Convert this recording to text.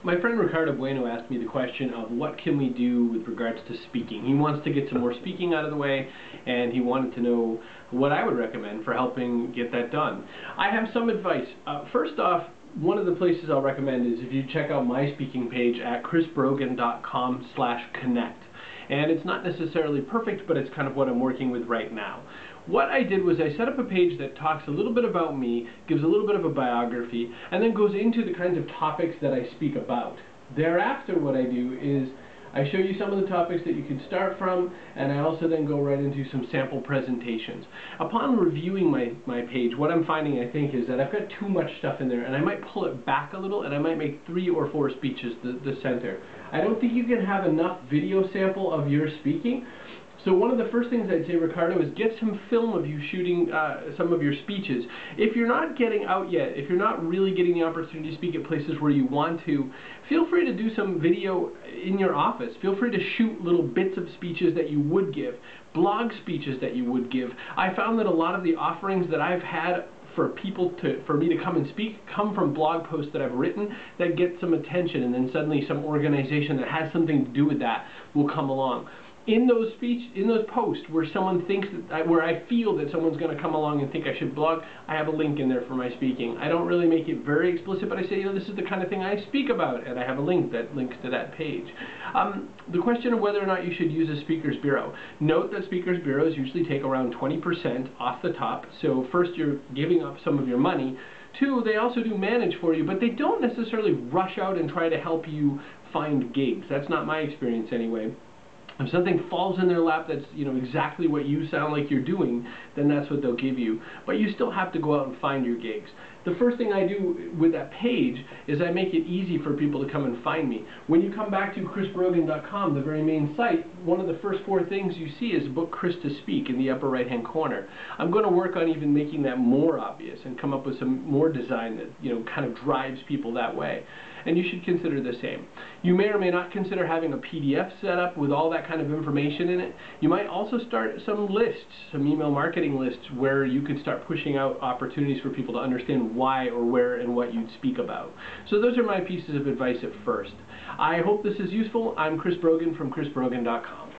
My friend Ricardo Bueno asked me the question of what can we do with regards to speaking. He wants to get some more speaking out of the way, and he wanted to know what I would recommend for helping get that done. I have some advice. First off, one of the places I'll recommend is if you check out my speaking page at chrisbrogan.com/connect. And it's not necessarily perfect, but it's kind of what I'm working with right now. What I did was I set up a page that talks a little bit about me, gives a little bit of a biography, and then goes into the kinds of topics that I speak about. Thereafter, what I do is I show you some of the topics that you can start from, and I also then go right into some sample presentations. Upon reviewing my page, what I'm finding, I think, is that I've got too much stuff in there, and I might pull it back a little, and I might make 3 or 4 speeches the center. I don't think you can have enough video sample of your speaking. So one of the first things I'd say, Ricardo, is get some film of you shooting some of your speeches. If you're not getting out yet, if you're not really getting the opportunity to speak at places where you want to, feel free to do some video in your office. Feel free to shoot little bits of speeches that you would give, blog speeches that you would give. I found that a lot of the offerings that I've had for me to come and speak come from blog posts that I've written that get some attention, and then suddenly some organization that has something to do with that will come along. In those posts where someone thinks that, where I feel that someone's going to come along and think I should blog, I have a link in there for my speaking. I don't really make it very explicit, but I say, this is the kind of thing I speak about, and I have a link that links to that page. The question of whether or not you should use a speaker's bureau. Note that speaker's bureaus usually take around 20% off the top, so first you're giving up some of your money. 2, they also do manage for you, but they don't necessarily rush out and try to help you find gigs. That's not my experience anyway. If something falls in their lap that's exactly what you sound like you're doing, then that's what they'll give you. But you still have to go out and find your gigs. The first thing I do with that page is I make it easy for people to come and find me. When you come back to chrisbrogan.com, the very main site, one of the first 4 things you see is Book Chris to Speak in the upper right hand corner. I'm going to work on even making that more obvious and come up with some more design that kind of drives people that way. And you should consider the same. You may or may not consider having a PDF set up with all that kind of information in it. You might also start some lists, some email marketing lists, where you could start pushing out opportunities for people to understand why or where and what you'd speak about. So those are my pieces of advice at first. I hope this is useful. I'm Chris Brogan from chrisbrogan.com.